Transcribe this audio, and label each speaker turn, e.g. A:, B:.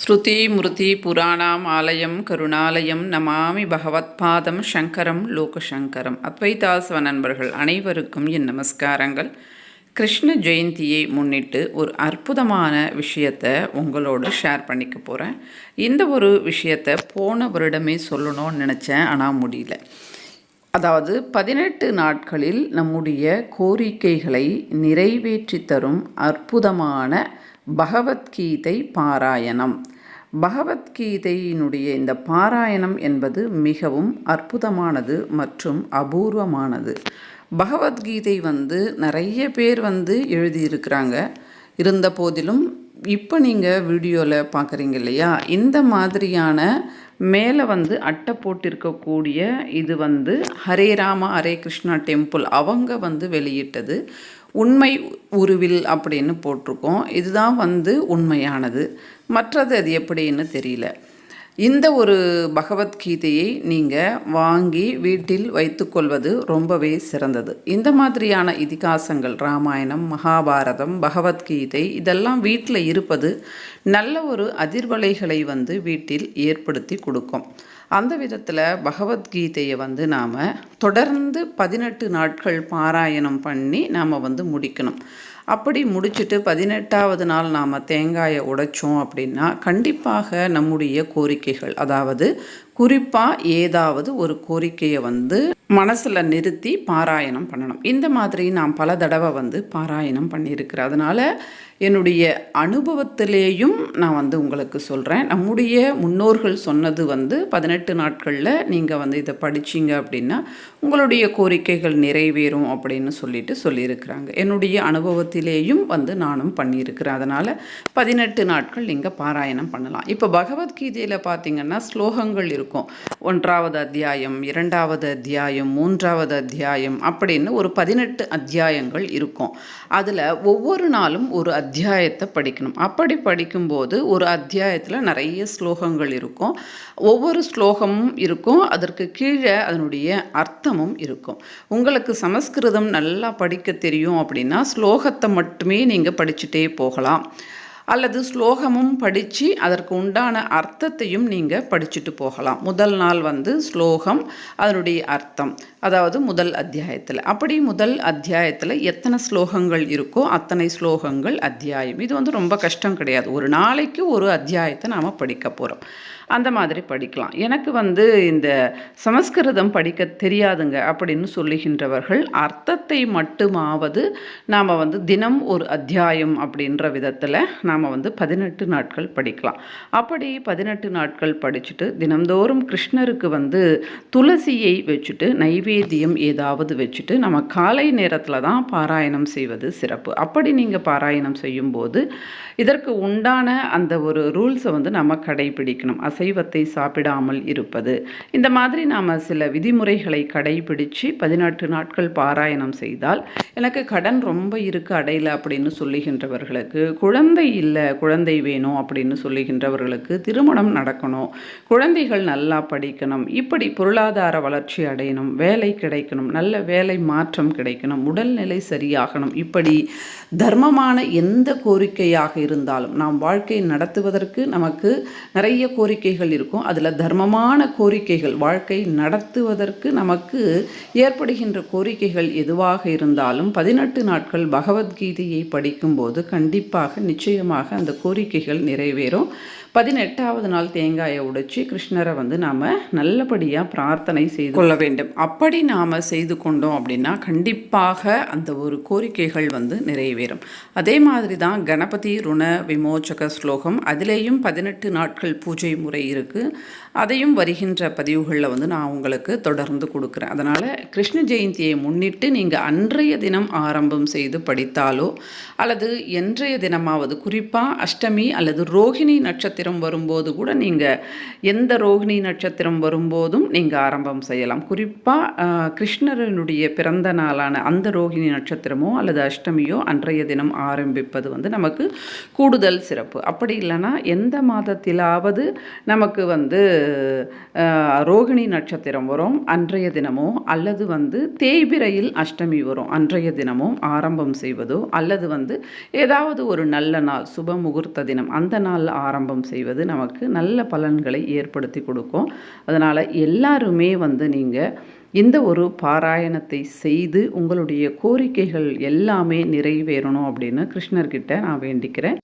A: ஸ்ருதிமுருதி புராணாம் ஆலயம் கருணாலயம் நமாமி பகவத்பாதம் சங்கரம் லோகசங்கரம். அத்வைதாசவ நண்பர்கள் அனைவருக்கும் என் நமஸ்காரங்கள். கிருஷ்ண ஜெயந்தியை முன்னிட்டு ஒரு அற்புதமான விஷயத்தை உங்களோடு ஷேர் பண்ணிக்க போகிறேன். இந்த ஒரு விஷயத்தை போன வருடமே சொல்லணும்னு நினச்சேன், ஆனால் முடியல. அதாவது 18 நாட்களில் நம்முடைய கோரிக்கைகளை நிறைவேற்றி தரும் அற்புதமான பகவத்கீதை பாராயணம். பகவத்கீதையினுடைய இந்த பாராயணம் என்பது மிகவும் அற்புதமானது மற்றும் அபூர்வமானது. பகவத்கீதை நிறைய பேர் எழுதியிருக்கிறாங்க. இருந்த போதிலும் இப்போ நீங்கள் வீடியோவில் பார்க்குறீங்க இல்லையா, இந்த மாதிரியான மேலே அட்டை போட்டிருக்கக்கூடிய இது ஹரே ராமா ஹரே கிருஷ்ணா டெம்பிள் அவங்க வெளியிட்டது. உண்மை உருவில் அப்படின்னு போட்டிருக்கோம். இதுதான் உண்மையானது. மற்றது அது எப்படின்னு தெரியல. இந்த ஒரு பகவத்கீதையை நீங்கள் வாங்கி வீட்டில் வைத்துக்கொள்வது ரொம்பவே சிறந்தது. இந்த மாதிரியான இதிகாசங்கள், ராமாயணம், மகாபாரதம், பகவத்கீதை இதெல்லாம் வீட்டில் இருப்பது நல்ல ஒரு அதிர்வலைகளை வீட்டில் ஏற்படுத்தி கொடுக்கும். அந்த விதத்தில் பகவத்கீதையை நாம் தொடர்ந்து 18 நாட்கள் பாராயணம் பண்ணி நாம் முடிக்கணும். அப்படி முடிச்சுட்டு 18வது நாள் நாம் தேங்காயை உடைச்சோம் அப்படின்னா கண்டிப்பாக நம்முடைய கோரிக்கைகள், அதாவது குறிப்பாக ஏதாவது ஒரு கோரிக்கையை மனசில் நிறுத்தி பாராயணம் பண்ணணும். இந்த மாதிரி நான் பல தடவை பாராயணம் பண்ணியிருக்கிறேன். அதனால் என்னுடைய அனுபவத்திலேயும் நான் உங்களுக்கு சொல்கிறேன். நம்முடைய முன்னோர்கள் சொன்னது 18 நாட்களில் நீங்கள் இதை படிச்சிங்க அப்படின்னா உங்களுடைய கோரிக்கைகள் நிறைவேறும் அப்படின்னு சொல்லியிருக்கிறாங்க. என்னுடைய அனுபவத்திலேயும் நானும் பண்ணியிருக்கிறேன். அதனால் 18 நாட்கள் நீங்கள் பாராயணம் பண்ணலாம். இப்போ பகவத்கீதையில் பார்த்திங்கன்னா ஸ்லோகங்கள் இருக்கும். 1வது அத்தியாயம், 2வது அத்தியாயம், 3வது அத்தியாயம் அப்படின்னு ஒரு 18 அத்தியாயங்கள் இருக்கும். அதில் ஒவ்வொரு நாளும் ஒரு அத்தியாயத்தை படிக்கணும். அப்படி படிக்கும்போது ஒரு அத்தியாயத்தில் நிறைய ஸ்லோகங்கள் இருக்கும். ஒவ்வொரு ஸ்லோகமும் இருக்கும், அதற்கு கீழே அதனுடைய அர்த்தமும் இருக்கும். உங்களுக்கு சமஸ்கிருதம் நல்லா படிக்க தெரியும் அப்படின்னா ஸ்லோகத்தை மட்டுமே நீங்கள் படிச்சுட்டே போகலாம். அல்லது ஸ்லோகமும் படித்து அதற்கு உண்டான அர்த்தத்தையும் நீங்கள் படிச்சுட்டு போகலாம். முதல் நாள் ஸ்லோகம், அதனுடைய அர்த்தம், அதாவது முதல் அத்தியாயத்தில். அப்படி முதல் அத்தியாயத்தில் எத்தனை ஸ்லோகங்கள் இருக்கோ அத்தனை ஸ்லோகங்கள் அத்தியாயம். இது ரொம்ப கஷ்டம் கிடையாது. ஒரு நாளைக்கு ஒரு அத்தியாயத்தை நாம் படிக்க போகிறோம். அந்த மாதிரி படிக்கலாம். எனக்கு இந்த சமஸ்கிருதம் படிக்க தெரியாதுங்க அப்படின்னு சொல்லுகின்றவர்கள் அர்த்தத்தை மட்டுமாவது நாம் தினம் ஒரு அத்தியாயம் அப்படின்ற விதத்தில் நாம் 18 நாட்கள் படிக்கலாம். அப்படி 18 நாட்கள் படிச்சுட்டு தினந்தோறும் கிருஷ்ணருக்கு துளசியை வச்சுட்டு நைவேத்தியம் ஏதாவது வச்சுட்டு நம்ம காலை நேரத்தில் தான் பாராயணம் செய்வது சிறப்பு. அப்படி நீங்கள் பாராயணம் செய்யும்போது இதற்கு உண்டான அந்த ஒரு ரூல்ஸை நம்ம கடைபிடிக்கணும். அசைவத்தை சாப்பிடாமல் இருப்பது, இந்த மாதிரி நாம் சில விதிமுறைகளை கடைபிடித்து 18 நாட்கள் பாராயணம் செய்தால், எனக்கு கடன் ரொம்ப இருக்குது அடையில அப்படின்னு சொல்லுகின்றவர்களுக்கு, குழந்தை இல்லை குழந்தை வேணும் அப்படின்னு சொல்லுகின்றவர்களுக்கு, திருமணம் நடக்கணும், குழந்தைகள் நல்லா படிக்கணும், இப்படி பொருளாதார வளர்ச்சி அடையணும், வேலை கிடைக்கணும், நல்ல வேலை மாற்றம் கிடைக்கணும், உடல்நிலை சரியாகணும், இப்படி தர்மமான எந்த கோரிக்கையாக இருந்தாலும் நாம் வாழ்க்கை நடத்துவதற்கு நமக்கு நிறைய கோரிக்கைகள் இருக்கும். அதில் தர்மமான கோரிக்கைகள், வாழ்க்கை நடத்துவதற்கு நமக்கு ஏற்படுகின்ற கோரிக்கைகள் எதுவாக இருந்தாலும் 18 நாட்கள் பகவத்கீதையை படிக்கும்போது கண்டிப்பாக நிச்சயமாக அந்த கோரிக்கைகள் நிறைவேறும். 18வது நாள் தேங்காயை உடைச்சி கிருஷ்ணரை நாம் நல்லபடியாக பிரார்த்தனை செய்து கொள்ள வேண்டும். அப்படி நாம் செய்து கொண்டோம் அப்படின்னா கண்டிப்பாக அந்த ஒரு கோரிக்கைகள் நிறைவேறும். அதே மாதிரி தான் கணபதி ருண விமோச்சக ஸ்லோகம், அதிலேயும் 18 நாட்கள் பூஜை முறை இருக்குது. அதையும் வருகின்ற பதிவுகளில் நான் உங்களுக்கு தொடர்ந்து கொடுக்குறேன். அதனால் கிருஷ்ண ஜெயந்தியை முன்னிட்டு நீங்கள் அன்றைய தினம் ஆரம்பம் செய்து படித்தாலோ அல்லது என்றைய தினமாவது, குறிப்பாக அஷ்டமி அல்லது ரோகிணி நட்சத்திரம் வரும்போது கூட நீங்கள் எந்த ரோகிணி நட்சத்திரம் வரும்போதும் நீங்கள் ஆரம்பம் செய்யலாம். குறிப்பாக கிருஷ்ணரனுடைய பிறந்த நாளான அந்த ரோகிணி நட்சத்திரமோ அல்லது அஷ்டமியோ அன்றைய தினம் ஆரம்பிப்பது நமக்கு கூடுதல் சிறப்பு. அப்படி இல்லைன்னா எந்த மாதத்திலாவது நமக்கு ரோகிணி நட்சத்திரம் வரும் அன்றைய தினமோ, அல்லது தேய்பிரையில் அஷ்டமி வரும் அன்றைய தினமும் ஆரம்பம் செய்வதோ, அல்லது ஏதாவது ஒரு நல்ல நாள் சுப முகூர்த்த தினம் அந்த நாள் ஆரம்பம் செய்வது நமக்கு நல்ல பலன்களை ஏற்படுத்தி கொடுக்கும். அதனால் எல்லாருமே வந்து நீங்கள் இந்த ஒரு பாராயணத்தை செய்து உங்களுடைய கோரிக்கைகள் எல்லாமே நிறைவேறணும் அப்படின்னு கிருஷ்ணர்கிட்ட நான் வேண்டிக்கிறேன்.